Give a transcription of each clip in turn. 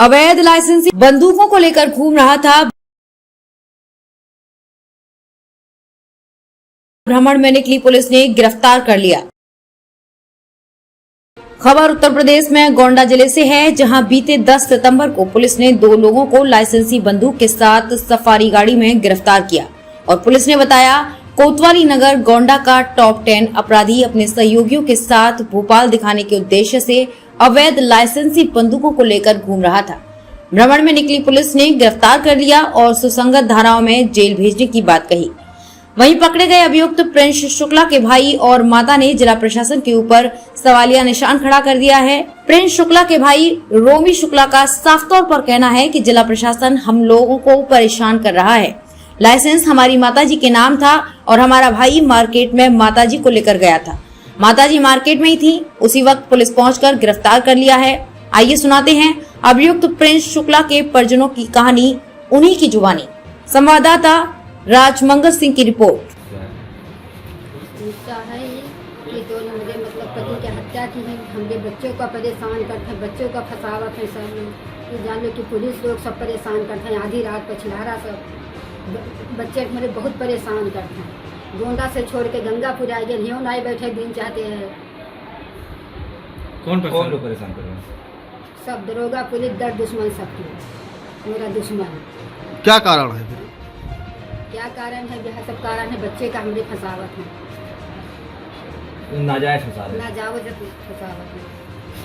अवैध लाइसेंसी बंदूकों को लेकर घूम रहा था। भ्रमण में निकली पुलिस ने गिरफ्तार कर लिया। खबर उत्तर प्रदेश में गोंडा जिले से है, जहां बीते 10 सितंबर को पुलिस ने 2 लोगों को लाइसेंसी बंदूक के साथ सफारी गाड़ी में गिरफ्तार किया और पुलिस ने बताया कोतवाली नगर गोंडा का टॉप 10 अपराधी अपने सहयोगियों के साथ भोपाल दिखाने के उद्देश्य से अवैध लाइसेंसी बंदूकों को लेकर घूम रहा था। भ्रमण में निकली पुलिस ने गिरफ्तार कर लिया और सुसंगत धाराओं में जेल भेजने की बात कही। वहीं पकड़े गए अभियुक्त प्रिंस शुक्ला के भाई और माता ने जिला प्रशासन के ऊपर सवालिया निशान खड़ा कर दिया है। प्रिंस शुक्ला के भाई रोमी शुक्ला का साफ तौर पर कहना है कि जिला प्रशासन हम लोगों को परेशान कर रहा है। लाइसेंस हमारी माताजी के नाम था और हमारा भाई मार्केट में माताजी को लेकर गया था। माताजी मार्केट में ही थी, उसी वक्त पुलिस पहुंचकर गिरफ्तार कर लिया है। आइए सुनाते हैं अभियुक्त प्रिंस शुक्ला के परिजनों की कहानी उन्हीं की जुबानी। संवाददाता राजमंगल सिंह की रिपोर्ट। है कि दोनों मेरे पति की हत्या की है। हमने बच्चों का परेशान करते हैं, बच्चों का फसावत है। सब लोग ये जान लो कि पुलिस लोग सब परेशान करते हैं। आधी रात पर छिलारा सब बच्चे मेरे बहुत परेशान करते हैं। गोंडा से छोड़ के गंगापुर आए गए, न्यू नाई बैठे दिन चाहते हैं। कौन लोग परेशान कर रहे हैं? सब दरोगा पुलिस दर दुश्मन सबके, मेरा दुश्मन। क्या कारण है फिर? क्या कारण है? यह सब कारण है बच्चे का हमरे फसावत है, नाजायज फंसा रहे हैं। नाजायज फसावत है।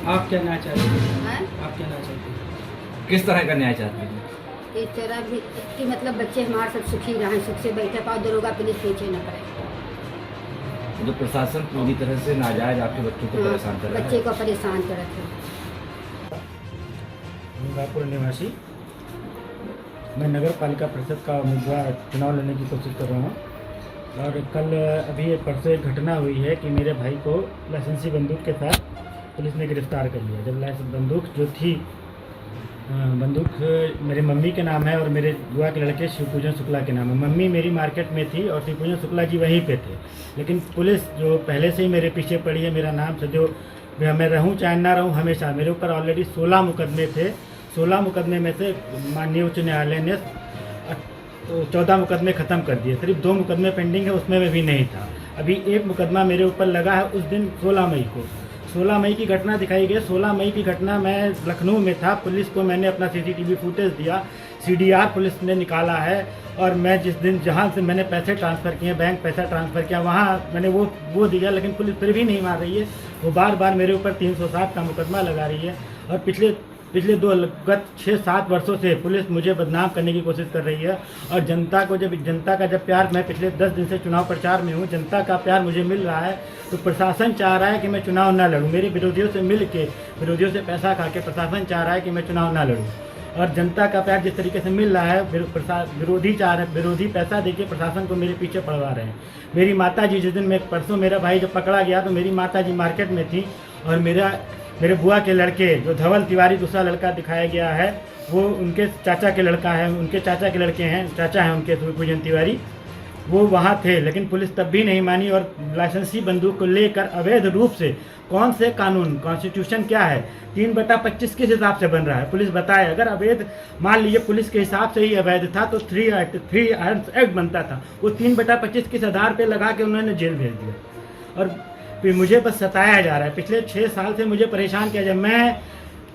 आप क्या न्याय चाहते हैं? हैं? आप क्या न्याय चाहते हैं? किस तरह का न्याय चाहते हैं? इस तरह भी कि बच्चे हमारे सब सुखी रहें, सुख से बैठे पाओ, दरोगा पुलिस पीछे न करे। जो प्रशासन पूरी तरह से नाजायज आपके बच्चों को परेशान कर रहा है। बच्चे को परेशान करते हैं। गंगापुर निवासी, मैं नगर पालिका परिषद का उम्मीदवार चुनाव लड़ने की कोशिश कर रहा हूँ। और कल अभी परसों एक घटना हुई है कि मेरे भाई को लाइसेंसी बंदूक के साथ पुलिस ने गिरफ्तार कर लिया। जब लाइसेंस बंदूक जो थी, बंदूक मेरे मम्मी के नाम है और मेरे बुआ के लड़के शिवपूजन शुक्ला के नाम है। मम्मी मेरी मार्केट में थी और शिवपूजन शुक्ला जी वहीं पे थे। लेकिन पुलिस जो पहले से ही मेरे पीछे पड़ी है, मेरा नाम से जो मैं रहूं चाहे ना रहूं, हमेशा मेरे ऊपर ऑलरेडी 16 मुकदमे थे। 16 मुकदमे में से माननीय उच्च न्यायालय ने 14 मुकदमे ख़त्म कर दिए। सिर्फ 2 मुकदमे पेंडिंग है, उसमें मैं भी नहीं था। अभी एक मुकदमा मेरे ऊपर लगा है, उस दिन 16 मई को 16 मई की घटना दिखाई गई। 16 मई की घटना मैं लखनऊ में था। पुलिस को मैंने अपना CCTV फुटेज दिया, CDR पुलिस ने निकाला है। और मैं जिस दिन जहां से मैंने पैसे ट्रांसफ़र किए, बैंक पैसा ट्रांसफ़र किया, वहां मैंने वो दिया, लेकिन पुलिस फिर भी नहीं मान रही है। वो बार बार मेरे ऊपर 307 का मुकदमा लगा रही है। और पिछले गत 6-7 वर्षों से पुलिस मुझे बदनाम करने की कोशिश कर रही है। और जनता का जब प्यार, मैं पिछले 10 दिन से चुनाव प्रचार में हूँ, जनता का प्यार मुझे मिल रहा है, तो प्रशासन चाह रहा है कि मैं चुनाव ना लड़ूं। मेरे विरोधियों से मिल के, विरोधियों से पैसा खा के प्रशासन चाह रहा है कि मैं चुनाव ना लड़ूं। और जनता का प्यार जिस तरीके से मिल रहा है, विरोधी पैसा देके प्रशासन को मेरे पीछे पड़वा रहे हैं। मेरी माताजी, जिस दिन परसों मेरा भाई जब पकड़ा गया तो मेरी माताजी मार्केट में थी और मेरे बुआ के लड़के जो धवल तिवारी दूसरा लड़का दिखाया गया है, वो उनके चाचा के लड़का है, उनके चाचा के लड़के हैं, चाचा हैं उनके पूजन तिवारी, वो वहाँ थे। लेकिन पुलिस तब भी नहीं मानी और लाइसेंसी बंदूक को लेकर अवैध रूप से, कौन से कानून, कॉन्स्टिट्यूशन क्या है, 3/25 किस हिसाब से बन रहा है पुलिस बताए। अगर अवैध, मान लीजिए पुलिस के हिसाब से ही अवैध था तो 3 आर्म्स एक्ट बनता था। वो 3/25 किस आधार पे लगा के उन्होंने जेल भेज दिया। और फिर मुझे बस सताया जा रहा है। पिछले 6 साल से मुझे परेशान किया जाए।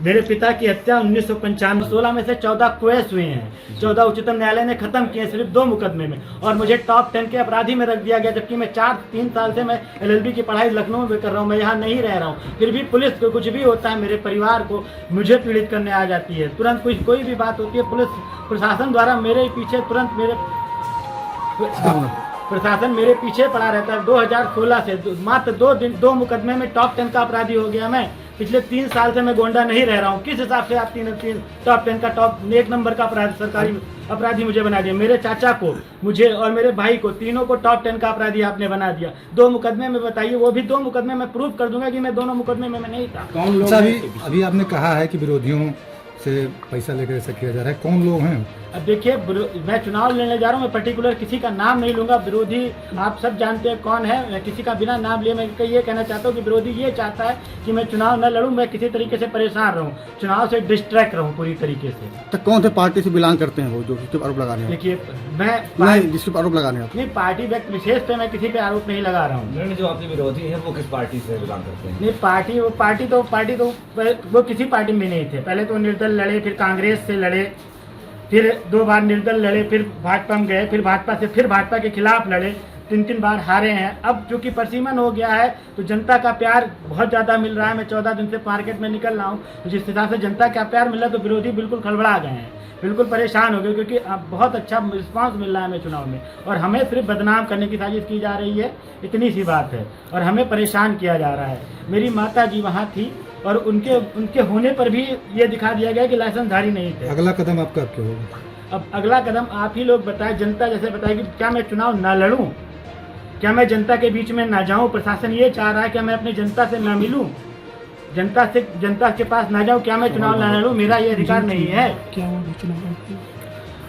मेरे पिता की हत्या 1995, 16 में से 14 केस हुए हैं। 14 उच्चतम न्यायालय ने खत्म किए सिर्फ 2 मुकदमे में, और मुझे टॉप 10 के अपराधी में रख दिया गया। जबकि मैं 3 साल से मैं LLB की पढ़ाई लखनऊ में कर रहा हूँ, मैं यहाँ नहीं रह रहा हूँ। फिर भी पुलिस को कुछ भी होता है, मेरे परिवार को, मुझे पीड़ित करने आ जाती है। तुरंत कोई भी बात होती है, पुलिस प्रशासन द्वारा मेरे पीछे प्रशासन मेरे पीछे पड़ा रहता है। 2016 से मात्र 2 मुकदमे में टॉप 10 का अपराधी हो गया मैं। पिछले 3 साल से मैं गोंडा नहीं रह रहा हूँ। किस हिसाब से आप 3 टॉप 10 का टॉप 1 नंबर का अपराधी, सरकारी अपराधी मुझे बना दिया। मेरे चाचा को, मुझे और मेरे भाई को, तीनों को टॉप 10 का अपराधी आपने बना दिया 2 मुकदमे में। बताइए, वो भी 2 मुकदमे में प्रूफ कर दूंगा कि मैं दोनों मुकदमे में मैं नहीं था। कौन लोग? अभी आपने कहा है कि विरोधियों से पैसा लेकर ऐसा किया जा रहा है, कौन लोग हैं? अब देखिए, मैं चुनाव लड़ने जा रहा हूँ, मैं पर्टिकुलर किसी का नाम नहीं लूंगा। विरोधी आप सब जानते हैं कौन है, मैं किसी का बिना नाम लिए मैं ये कहना चाहता हूँ कि विरोधी ये चाहता है कि मैं चुनाव न लड़ूं, मैं किसी तरीके से परेशान रहूं, चुनाव से डिस्ट्रैक्ट रहूं पूरी तरीके से। तो कौन से पार्टी से बिलोंग करते हैं वो जो जिसके आरोप लगा रहे हैं? देखिए, मैं नहीं, जिसके आरोप लगा रहे हैं नहीं, पार्टी व्यक्ति विशेष पे मैं किसी पे आरोप नहीं लगा रहा हूँ। नहीं, जो आपके विरोधी हैं वो किस पार्टी से बिलोंग करते हैं? नहीं, पार्टी तो वो किसी पार्टी में नहीं थे। पहले तो निर्दल लड़े, फिर कांग्रेस से लड़े, फिर 2 बार निर्दल लड़े, फिर भाजपा में गए, फिर भाजपा से फिर भाजपा के खिलाफ लड़े, 3 बार हारे हैं। अब चूंकि परसीमन हो गया है तो जनता का प्यार बहुत ज़्यादा मिल रहा है। मैं 14 दिन से मार्केट में निकल रहा हूँ, तो जिस हिसाब से जनता का प्यार मिल रहा है तो विरोधी बिल्कुल खड़बड़ा गए हैं, बिल्कुल परेशान हो गए, क्योंकि अब बहुत अच्छा रिस्पांस मिल रहा है हमें चुनाव में, और हमें सिर्फ बदनाम करने की साजिश की जा रही है, इतनी सी बात है, और हमें परेशान किया जा रहा है। मेरी माता जी वहाँ थी और उनके होने पर भी ये दिखा दिया गया कि लाइसेंसधारी नहीं थे। अगला कदम आपका क्या होगा? अब अगला कदम आप ही लोग बताएं, जनता जैसे बताएगी। क्या मैं चुनाव ना लड़ूं? क्या मैं जनता के बीच में ना जाऊं? प्रशासन ये चाह रहा है कि मैं अपनी जनता से ना मिलूं, जनता के पास ना जाऊं। क्या मैं चुनाव ना लड़ूं? मेरा ये अधिकार नहीं है।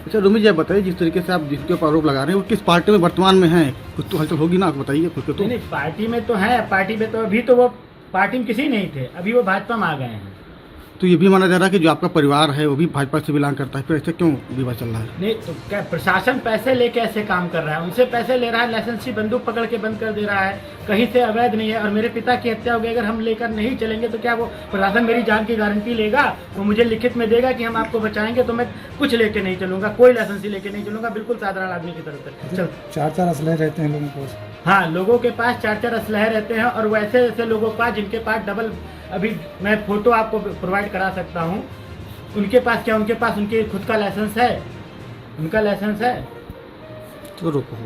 अच्छा रुमी जी, आप बताइए, जिस तरीके से आप जिसके ऊपर आरोप लगा रहे हैं वो किस पार्टी में वर्तमान में है? कुछ तो हलचल होगी ना, आप बताइए खुद के। तो नहीं, पार्टी में तो है, पार्टी में तो अभी तो वो पार्टी में किसी नहीं थे, अभी वो भाजपा में आ गए हैं। तो ये भी माना जा रहा है कि जो आपका परिवार है वो भी भाजपा से बिलोंग करता है, फिर ऐसे क्यों विवाद चल रहा है? नहीं तो क्या प्रशासन पैसे लेके ऐसे काम कर रहा है? उनसे पैसे ले रहा है, लाइसेंसी बंदूक पकड़ के बंद कर दे रहा है, कहीं से अवैध नहीं है। और मेरे पिता की हत्या हो गई, अगर हम लेकर नहीं चलेंगे तो क्या वो प्रशासन मेरी जान की गारंटी लेगा? वो मुझे लिखित में देगा कि हम आपको बचाएंगे, तो मैं कुछ लेके नहीं चलूंगा, कोई लाइसेंसी लेके नहीं चलूंगा, बिल्कुल साधारण आदमी की तरफ से चल। 4 असलहे रहते हैं लोगों के पास। हाँ, लोगों के पास 4 असलहे रहते हैं, और वैसे ऐसे लोगों के पास जिनके पास डबल, अभी मैं फोटो आपको प्रोवाइड करा सकता हूँ, उनके पास क्या, उनके पास उनके खुद का लाइसेंस है, उनका लाइसेंस है। तो रोको।